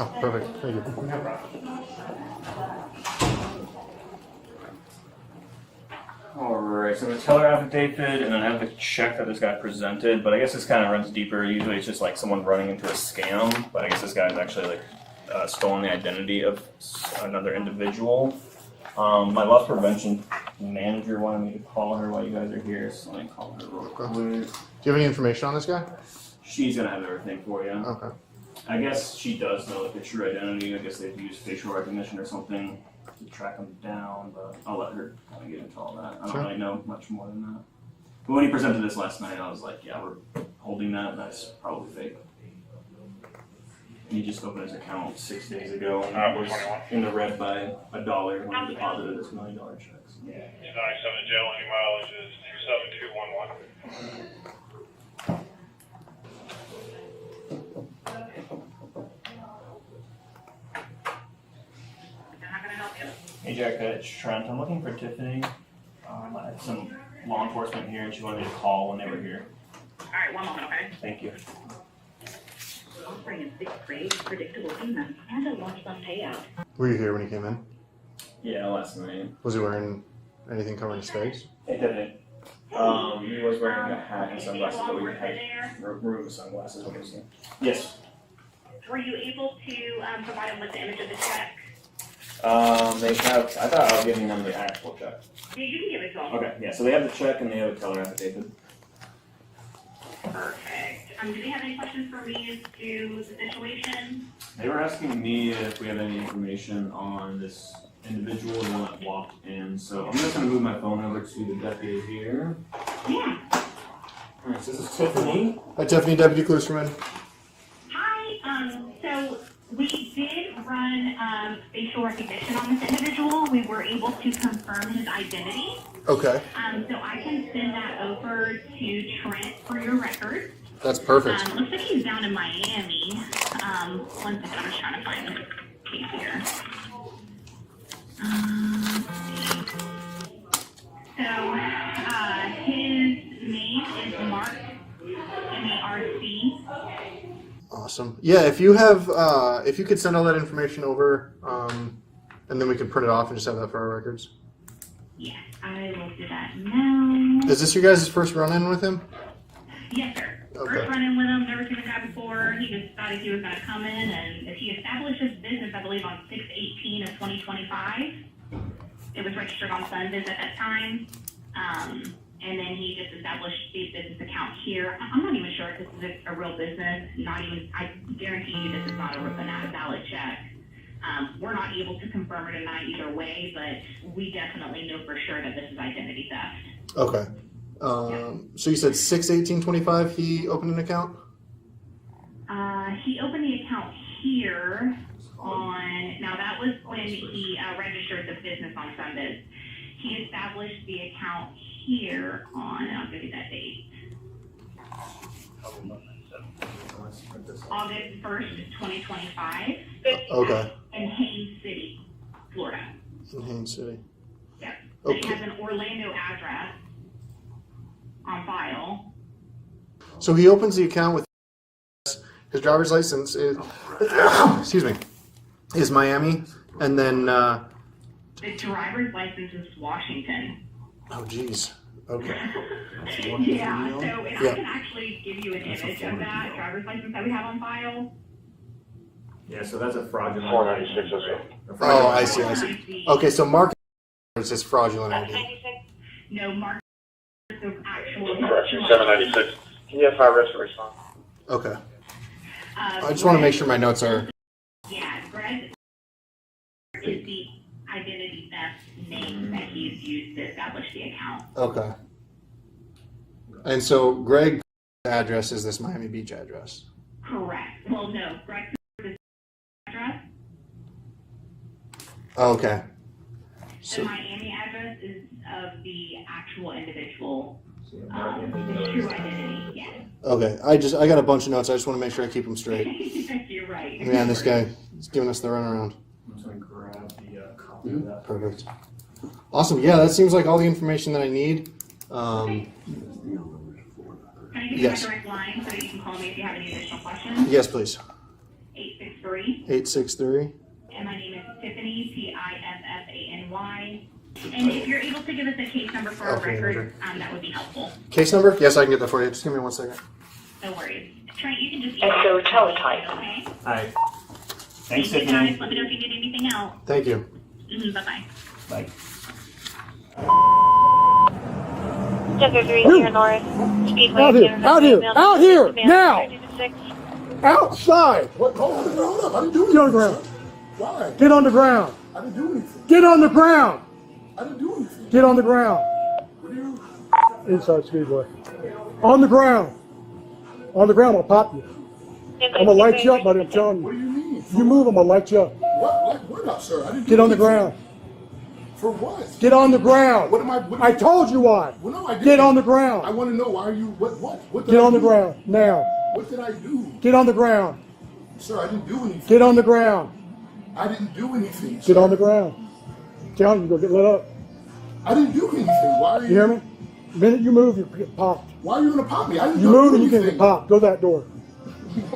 Oh, perfect. Thank you. No problem. Alright, so the teller affidavit, and then I have the check that this guy presented, but I guess this kind of runs deeper. Usually it's just like someone running into a scam, but I guess this guy's actually like stolen the identity of another individual. My loss prevention manager wanted me to call her while you guys are here, so let me call her real quick. Do you have any information on this guy? She's gonna have everything for you. Okay. I guess she does know like the true identity. I guess they've used facial recognition or something to track him down, but I'll let her kind of get into all that. I don't really know much more than that. But when he presented this last night, I was like, yeah, we're holding that. That's probably fake. He just opened his account 6 days ago and was in the red by $1 when he deposited his $1 million check. So. He's 97 jail, any mileage is 27211. Hey Jack, it's Trent. I'm looking for Tiffany. I had some law enforcement here and she wanted me to call when they were here. Alright, one moment, okay? Thank you. Offering a fixed rate, predictable payment, and a lump sum payout. Were you here when he came in? Yeah, last night. Was he wearing anything covering his face? Hey Tiffany. He was wearing a hat and sunglasses, but we had room sunglasses. What was he? Yes. Were you able to provide them with the image of the check? They have, I thought I was giving them the actual check. Yeah, you can give it to them. Okay, yeah, so they have the check and they have a teller affidavit. Perfect. Do they have any questions for me as to the situation? They were asking me if we have any information on this individual, the one that walked in, so I'm just gonna move my phone over to the deputy here. Yeah. Alright, so this is Tiffany. Hi, Tiffany, Deputy Klusterman. Hi, so we did run facial recognition on this individual. We were able to confirm his identity. Okay. So I can send that over to Trent for your records. That's perfect. Looks like he's down in Miami. One second, I'm just trying to find the case here. So, his name is Mark, M-A-R-C. Awesome. Yeah, if you have, if you could send all that information over, and then we can print it off and just have that for our records. Yes, I will do that now. Is this your guys' first run-in with him? Yes, sir. Okay. First run-in with him, never seen the guy before. He just decided he was going to come in, and he established his business, I believe, on 6/18 of 2025. It was registered on Sundays at that time. And then he just established the business account here. I'm not even sure if this is a real business. Not even, I guarantee you this is not a valid check. We're not able to confirm or deny either way, but we definitely know for sure that this is identity theft. Okay. So you said 6/18/25 he opened an account? He opened the account here on, now that was when he registered the business on Sundays. He established the account here on, I'll give you that date. August 1st, 2025. Okay. In Haines City, Florida. In Haines City. Yep. Okay. He has an Orlando address on file. So he opens the account with his driver's license is, excuse me, is Miami, and then, The driver's license is Washington. oh geez, okay. Yeah, so if I can actually give you an image of that driver's license that we have on file. Yeah, so that's a fraudulent. 496. Oh, I see. Okay, so Mark is his fraudulent ID. No, Mark is the actual. Correction, 796. Can you have 5 rests to respond? Okay. I just want to make sure my notes are. Yeah, Greg is the identity theft name that he's used to establish the account. Okay. And so Greg's address is this Miami Beach address. Correct. Well, no, Greg's address. Okay. The So, Miami address is of the actual individual, the true identity. Yes. okay. I got a bunch of notes. I just want to make sure I keep them straight. You're right. Man, this guy is giving us the runaround. I'm just gonna grab the copy of that. Perfect. Awesome. Yeah, that seems like all the information that I need. Can I give you Yes. my direct line so that you can call me if you have any additional questions? Yes, please. 863 863. 863. And my name is Tiffany, Tiffany. And if you're able to give us a case number for our Okay, record, that would be helpful. Case number? Yes, I can get that for you. Just give me 1 second. No worries. Trent, you can just And so teletype. okay? Hi. Thank Thanks, you, Tiffany. guys. Let me know if you get anything else. Thank you. Bye-bye. Bye. Denver 3 here north. Speedway. Out here, out here, out here, now! 6. Outside! What? Hold up. I didn't do anything. Get on the ground. Sir. Why? Get on the ground. I didn't do anything. Get on the ground. I didn't do anything. Get on the ground. What do you? Inside Speedway. On the ground. On the ground, I'll pop you. I'm gonna light you up, buddy, I'm telling What do you. you mean? You move, I'm gonna light you up. What up, sir? I didn't do Get on the anything. ground. For what? Get on the ground. What am I? What, I told you why. Well, no, I didn't. Get on the I ground. want to know why are you? What did Get I on the do? ground, now. What did I do, Get on the ground. sir? I didn't do anything. Get on the ground. I didn't do anything. Get Sir. on the ground. Telling you, go get lit up. I didn't do anything. Why are you? You hear me? The minute you move, you get popped. Why are you gonna pop me? I didn't You do move and you anything. can get popped. Go that door.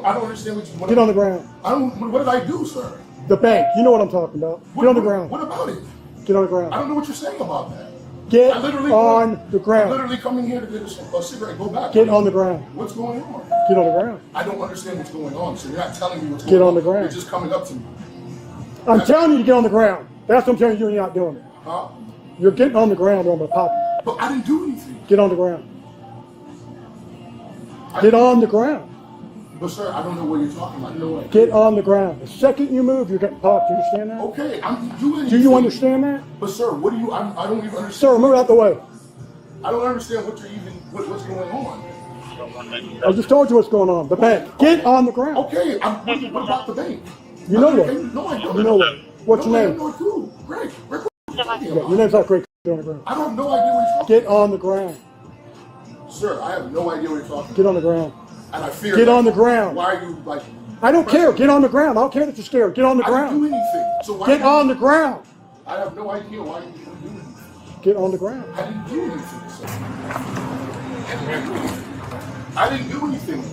I don't understand what. Get on the ground. I don't. What did I do, sir? The bank. You know what I'm talking about. Get on the ground. What about it? Get on the I ground. don't know what you're saying about that. Get I literally on the I'm ground. literally coming here to get a cigarette. Go back. Get on the ground. What's going on? Get on the ground. I don't understand what's going on. So you're not telling me what's Get going on the ground. You're just coming up to me. I'm telling you to get on the ground. That's what I'm telling you, and you're not doing it. Huh? You're getting on the ground, or I'm gonna pop you. But I didn't do anything. Get on the ground. Get on the ground. But sir, I don't know what you're talking about. No way. Get on the ground. The second you move, you're getting popped. Do you understand that? Okay, I'm doing. Do you understand that? But sir, what do you? I don't even understand. Sir, move out the way. I don't understand what you're even. What's going on? I just told you what's going on. The bank. Get on the ground. Okay, what about the bank? You know Okay, what? No, I don't. You know what? What's your No, I name? have no clue. Greg. Greg, what are you talking Yeah, about? your name's not Craig. Get on the ground. I don't have no idea what you're talking Get on the ground. about. Sir, I have no idea what you're talking Get about. on the ground. And I fear Get that- on the ground. Why are you like? I don't care. Get on the ground. I don't care that you're scared. Get on the I didn't do ground. anything. So why? Get on the ground. I have no idea why you didn't do anything. Get on the ground. I didn't do anything, sir. I didn't do anything.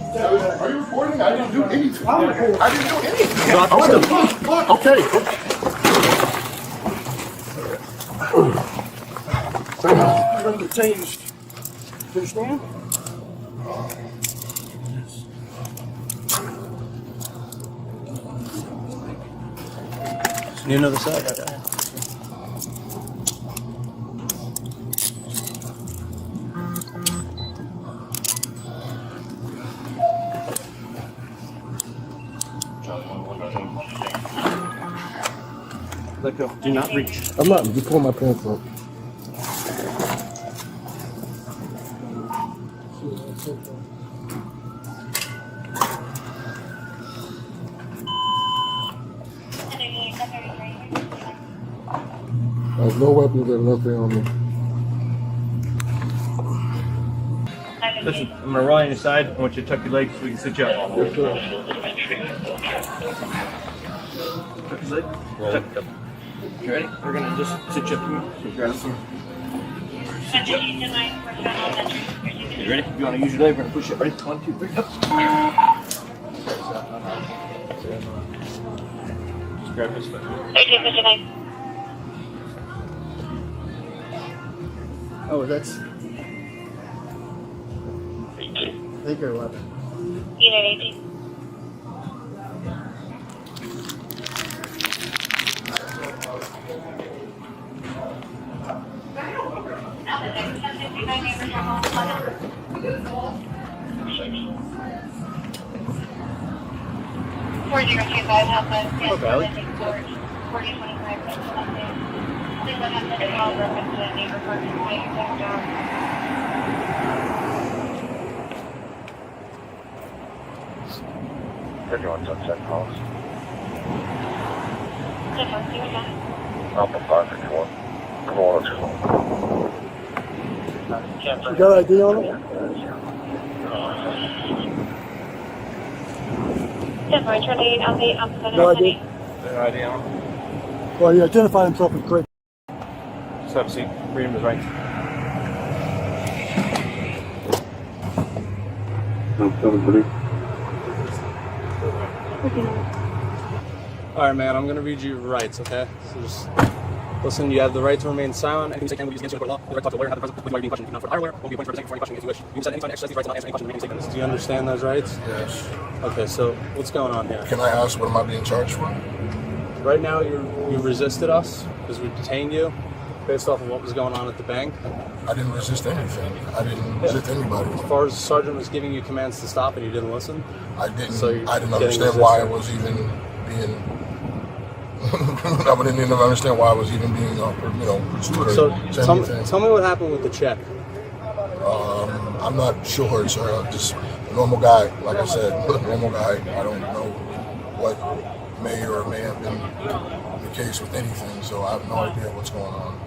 Are you recording? I didn't do anything. I didn't do anything. Okay. You're going to get changed. You understand? Need another side? Let go. Do not reach. I'm not. You pull my pants up. There's no weapons or nothing on me. Listen, I'm gonna roll on your side. I want you to tuck your legs so we can sit you up. Yes, sir. Tuck his leg. Tuck it up. You ready? We're gonna just sit you up here. Grab some. You ready? If you want to use your leg, we're gonna push it. Ready? 1, 2, 3, up. Just grab his foot. 1359. Oh, that's. Take your weapon. Either 18. Four zero two five Alpha. Oh, Valley. 4025. Please let us know all reference to neighbor parking site. Everyone Sunset House. Alpha. Alpha 551. Come You got ID on it? 10-28 on the Alpha. No ID. No idea. Well, he identified himself as Craig. Just have a seat. Freedom is right. Alright, man, I'm gonna read you your rights, okay? So just listen, you have the right to remain silent. Anything you say can be used against you in court of law. You have the right to talk to a lawyer, have the present with you while being questioned. You cannot hire a lawyer, won't be appointed to represent you for any question if you wish. You can decide any time to exercise these rights and not answer any questions in any statements. Do you understand those rights? Yes. Okay, so what's going on here? Can I ask what am I being charged for? Right now, you resisted us because we detained you based off of what was going on at the bank. I didn't resist anything. I didn't resist anybody. As far as the sergeant was giving you commands to stop and you didn't listen? I didn't. So you're I didn't getting understand why I resistant. was even being. I didn't even understand why I was even being, pursued or So said anything. tell me what happened with the check. I'm not sure, sir. I'm just a normal guy. Like I said, normal guy. I don't know what may or may have been the case with anything, so I have no idea what's going on.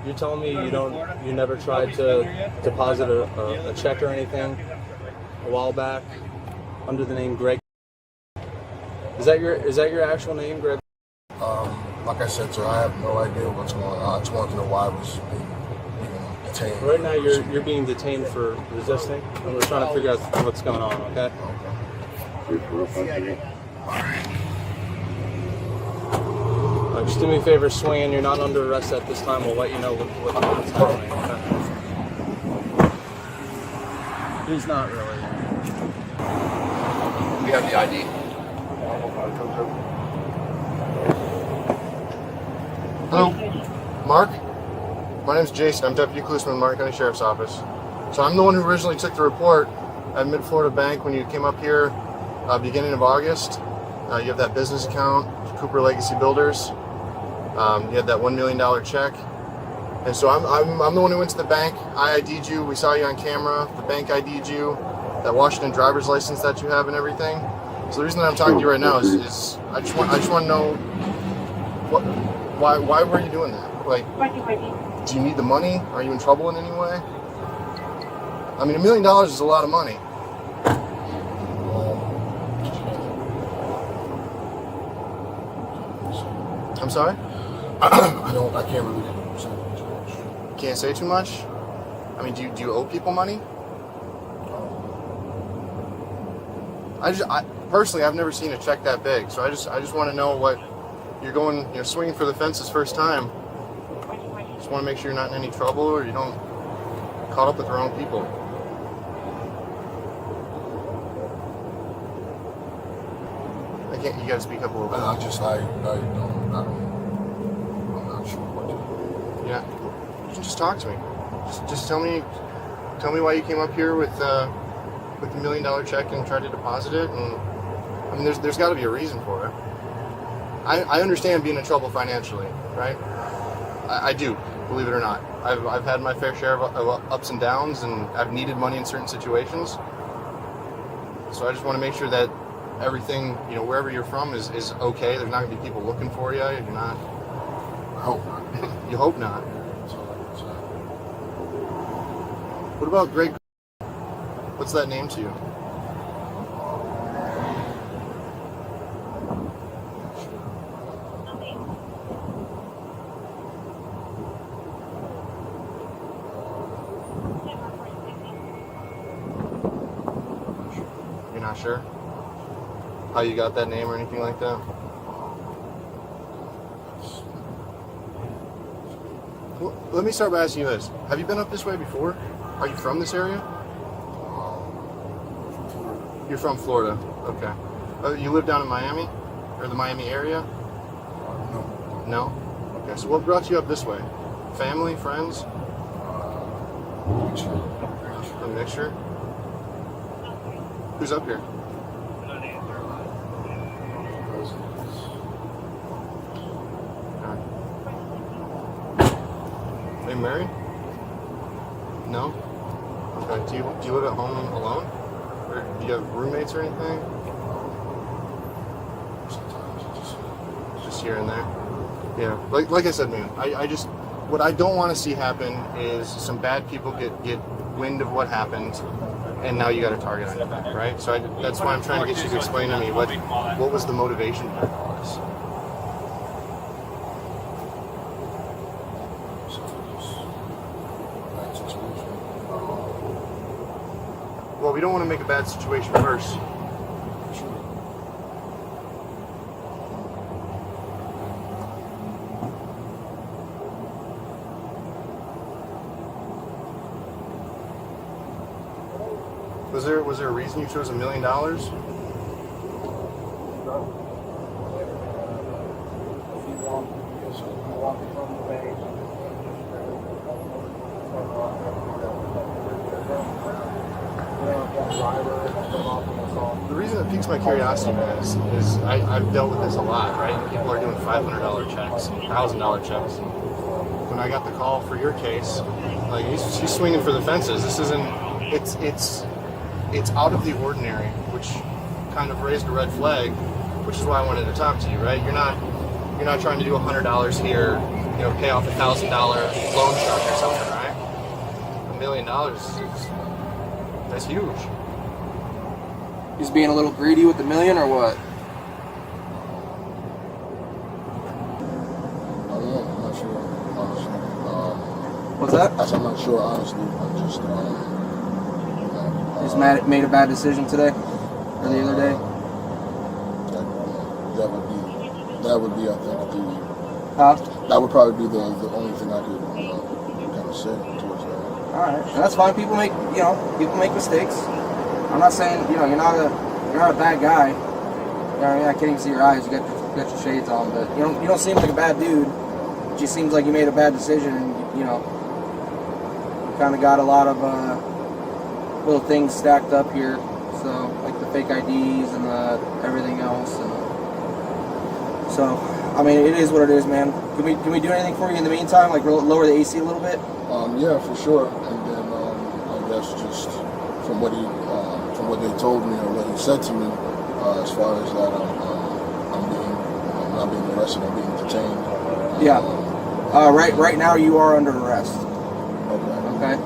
You're telling me you never tried to deposit a check or anything a while back under the name Greg? Is that your actual name, Greg? Like I said, sir, I have no idea what's going on. I just wanted to know why I was being detained. Right now you're being detained for resisting, and we're trying to figure out what's going on. Okay. Just do me a favor, swing in. You're not under arrest at this time. We'll let you know what's happening. Okay? He's not really. We have the ID. Hello, Mark. My name's Jason. I'm Deputy Policeman, Mark County Sheriff's Office. So I'm the one who originally took the report at Mid-Florida Bank when you came up here beginning of August. You have that business account, Cooper Legacy Builders. You had that $1 million check. And so I'm the one who went to the bank. I ID'd you. We saw you on camera. The bank ID'd you. That Washington driver's license that you have and everything. So the reason that I'm talking to you right now is I just want to know why were you doing that? Like, do you need the money? Are you in trouble in any way? I mean, $1 million is a lot of money. I'm sorry? I can't really say too much. Can't say too much? I mean, do you owe people money? Personally, I've never seen a check that big, so I just want to know what you're swinging for the fences first time. Just want to make sure you're not in any trouble or you don't caught up with the wrong people. You gotta speak up a little bit. I'm not sure what to do. Yeah, you can just talk to me. Just tell me why you came up here with the $1 million check and tried to deposit it. And I mean, there's got to be a reason for it. I understand being in trouble financially, right? I do, believe it or not. I've had my fair share of ups and downs, and I've needed money in certain situations. So I just want to make sure that everything, wherever you're from is okay. There's not going to be people looking for you. You're not. I hope not. You hope not. That's all I can say. What about Greg? What's that name to you? You're not sure? How you got that name or anything like that? Well, let me start by asking you this. Have you been up this way before? Are you from this area? You're from Florida. Okay. You live down in Miami? Or the Miami area? No. No? Okay, so what brought you up this way? Family? Friends? A mixture? Who's up here? Are you married? No? Okay. Do you live at home alone? Or do you have roommates or anything? Just here and there? Yeah. Like I said, man, what I don't want to see happen is some bad people get wind of what happened, and now you got a target on your back, right? So that's why I'm trying to get you to explain to me what was the motivation behind all this. Well, we don't want to make a bad situation worse. Was there a reason you chose $1 million? The reason it piques my curiosity, man, is I've dealt with this a lot, right? People are doing $500 checks, $1,000 checks. When I got the call for your case, like he's swinging for the fences. This isn't. It's out of the ordinary, which kind of raised a red flag, which is why I wanted to talk to you, right? You're not trying to do $100 here, pay off $1,000 loan shark or something, right? $1 million that's huge. He's being a little greedy with the million, or what? I don't know. I'm not sure, honestly. What's that? I'm not sure, honestly. I'm just, Just made a bad decision today, or the other day. That would be, I think, that would probably be the only thing I could kind of say towards that. All right, and that's fine. People make mistakes. I'm not saying you're not a bad guy. I can't even see your eyes. You got your shades on, but you don't seem like a bad dude. It just seems like you made a bad decision, and you kind of got a lot of little things stacked up here. So like the fake IDs and everything else, and so I mean it is what it is, man. Can we do anything for you in the meantime? Like lower the AC a little bit? Yeah, for sure. And then I guess just from what they told me or what he said to me, as far as that I'm not being arrested, I'm being detained. Yeah. Right now you are under arrest. Okay.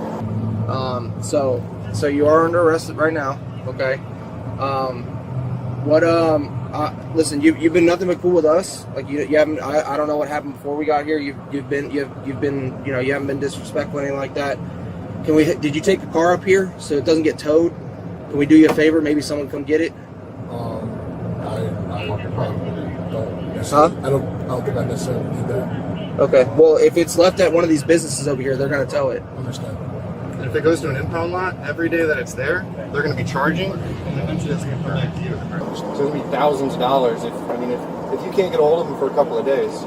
So you are under arrest right now. Okay. Listen, you've been nothing but cool with us. Like you haven't. I don't know what happened before we got here. You haven't been disrespectful or anything like that. Did you take the car up here so it doesn't get towed? Can we do you a favor? Maybe someone come get it. I don't think I necessarily need that. Okay. Well, if it's left at one of these businesses over here, they're gonna tow it. Understand. And if it goes to an impound lot, every day that it's there, they're going to be charging, and eventually it's going to come back to you. So it's going to be thousands of dollars if you can't get a hold of them for a couple of days.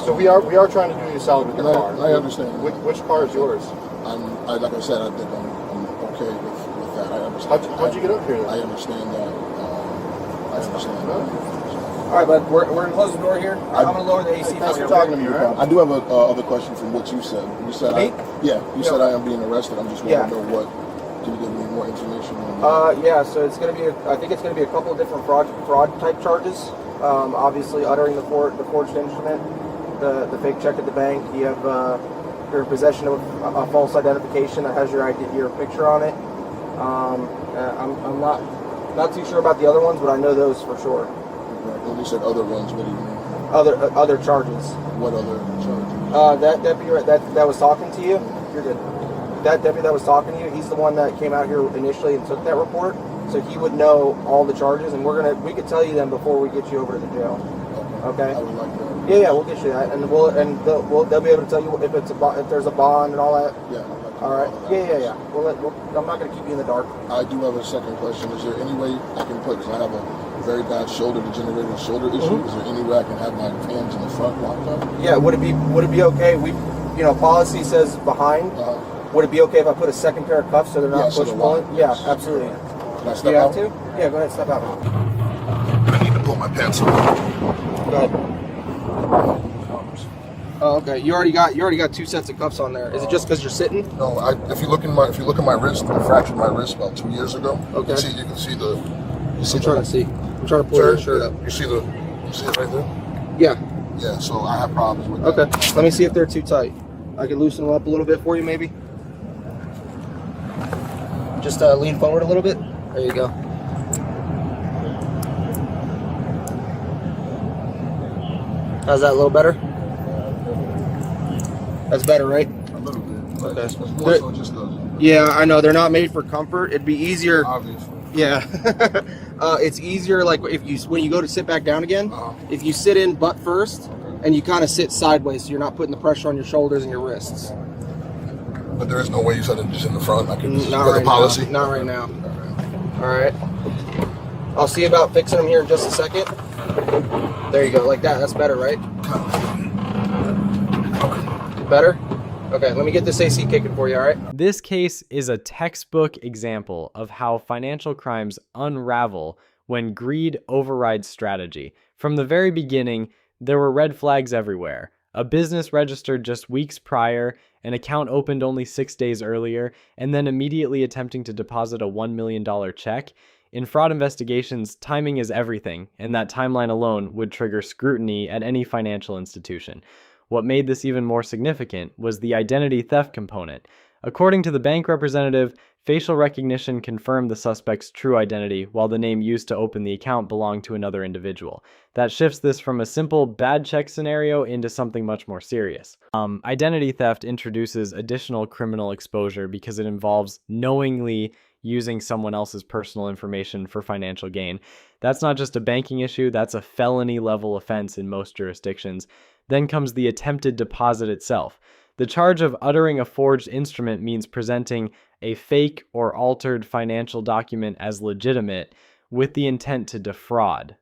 So we are trying to do you a solid with your car. I understand. Which car is yours? Like I said, I think I'm okay with that. I understand. How'd you get up here then? I understand that. I understand that. All right, bud. We're gonna close the door here. I'm gonna lower the AC. Thanks for talking to me, right? I do have a other question from what you said. You said Me? said I am being arrested. I'm just wanting to know what. Can you give me more information on that? Yeah. So it's gonna be. I think it's gonna be a couple of different fraud type charges. Obviously, uttering the forged instrument, the fake check at the bank. You have your possession of a false identification that has your picture on it. I'm not too sure about the other ones, but I know those for sure. When you said other ones, what do you mean? Other charges. What other charges? That deputy that was talking to you, you're good. That deputy that was talking to you, he's the one that came out here initially and took that report, so he would know all the charges, and we could tell you them before we get you over to the jail. Okay. I would like that. Yeah, we'll get you that, and they'll be able to tell you if there's a bond and all that. Yeah. All right. Yeah. I'm not going to keep you in the dark. I do have a second question. Is there any way I can put? Because I have a very bad degenerative shoulder issue. Is there any way I can have my hands in the front locked up? Yeah. Would it be okay? Policy says behind. Would it be okay if I put a second pair of cuffs so they're not push pulling? Yeah, absolutely. Can I step out? Do you have to? Yeah, go ahead. Step out. I need to pull my pants up. Go ahead. Oh, okay. You already got 2 sets of cuffs on there. Is it just because you're sitting? No. If you look at my wrist, I fractured my wrist about 2 years ago. Okay. You can see the. I'm trying to see. I'm trying to pull your shirt up. You see it right there? Yeah. Yeah. So I have problems with that. Okay. Let me see if they're too tight. I can loosen them up a little bit for you, maybe. Just lean forward a little bit. There you go. How's that? A little better? That's better, right? A little bit. Okay. It's more so just yeah, I know. They're not made for comfort. It'd be easier. Obviously. Yeah. It's easier like when you go to sit back down again, if you sit in butt first and you kind of sit sideways so you're not putting the pressure on your shoulders and your wrists. But there is no way you said it just in the front. I can just Not for right the policy. Now. Not right now. Alright. I'll see about fixing them here in just a second. There you go, like that. That's better, right? Better? Okay, let me get this AC kicking for you, alright? This case is a textbook example of how financial crimes unravel when greed overrides strategy. From the very beginning, there were red flags everywhere. A business registered just weeks prior, an account opened only 6 days earlier, and then immediately attempting to deposit a $1 million check. In fraud investigations, timing is everything, and that timeline alone would trigger scrutiny at any financial institution. What made this even more significant was the identity theft component. According to the bank representative, facial recognition confirmed the suspect's true identity, while the name used to open the account belonged to another individual. That shifts this from a simple bad check scenario into something much more serious. Identity theft introduces additional criminal exposure because it involves knowingly using someone else's personal information for financial gain. That's not just a banking issue, that's a felony level offense in most jurisdictions. Then comes the attempted deposit itself. The charge of uttering a forged instrument means presenting a fake or altered financial document as legitimate with the intent to defraud.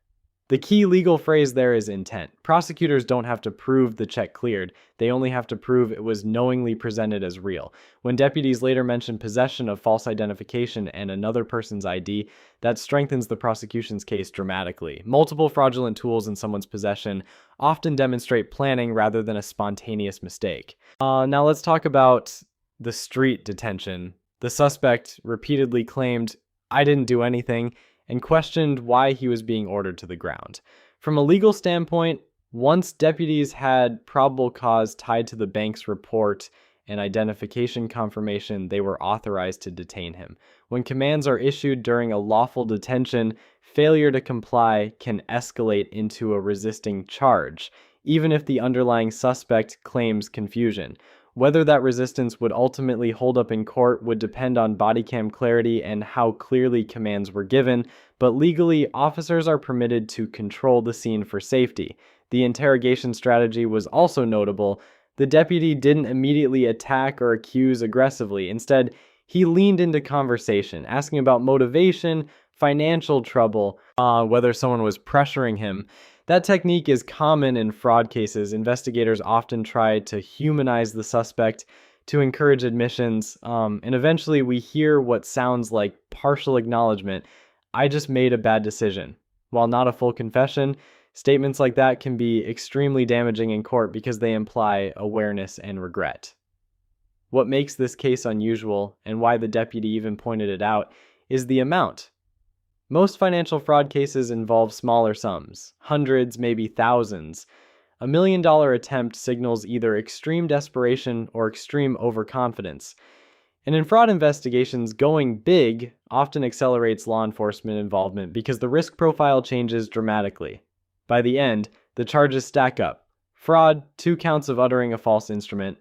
The key legal phrase there is intent. Prosecutors don't have to prove the check cleared. They only have to prove it was knowingly presented as real. When deputies later mention possession of false identification and another person's ID, that strengthens the prosecution's case dramatically. Multiple fraudulent tools in someone's possession often demonstrate planning rather than a spontaneous mistake. Now let's talk about the street detention. The suspect repeatedly claimed, "I didn't do anything," and questioned why he was being ordered to the ground. From a legal standpoint, once deputies had probable cause tied to the bank's report and identification confirmation, they were authorized to detain him. When commands are issued during a lawful detention, failure to comply can escalate into a resisting charge, even if the underlying suspect claims confusion. Whether that resistance would ultimately hold up in court would depend on BodyCam clarity and how clearly commands were given, but legally, officers are permitted to control the scene for safety. The interrogation strategy was also notable. The deputy didn't immediately attack or accuse aggressively. Instead, he leaned into conversation, asking about motivation, financial trouble, whether someone was pressuring him. That technique is common in fraud cases. Investigators often try to humanize the suspect to encourage admissions, and eventually we hear what sounds like partial acknowledgement. "I just made a bad decision." While not a full confession, statements like that can be extremely damaging in court because they imply awareness and regret. What makes this case unusual, and why the deputy even pointed it out, is the amount. Most financial fraud cases involve smaller sums, hundreds, maybe thousands. $1 million attempt signals either extreme desperation or extreme overconfidence. And in fraud investigations, going big often accelerates law enforcement involvement because the risk profile changes dramatically. By the end, the charges stack up. Fraud, 2 counts of uttering a false instrument,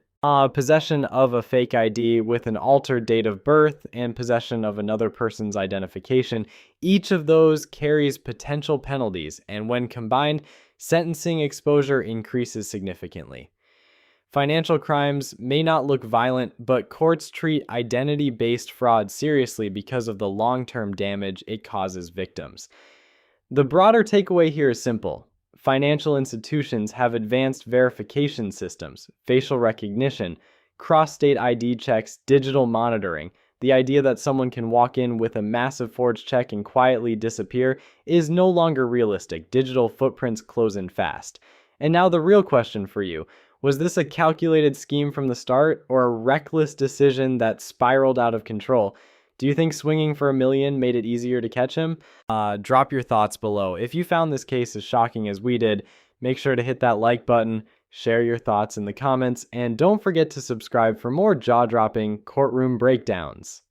possession of a fake ID with an altered date of birth, and possession of another person's identification. Each of those carries potential penalties, and when combined, sentencing exposure increases significantly. Financial crimes may not look violent, but courts treat identity-based fraud seriously because of the long-term damage it causes victims. The broader takeaway here is simple. Financial institutions have advanced verification systems, facial recognition, cross-state ID checks, digital monitoring. The idea that someone can walk in with a massive forged check and quietly disappear is no longer realistic. Digital footprints close in fast. And now the real question for you. Was this a calculated scheme from the start, or a reckless decision that spiraled out of control? Do you think swinging for $1 million made it easier to catch him? Drop your thoughts below. If you found this case as shocking as we did, make sure to hit that like button, share your thoughts in the comments, and don't forget to subscribe for more jaw-dropping courtroom breakdowns.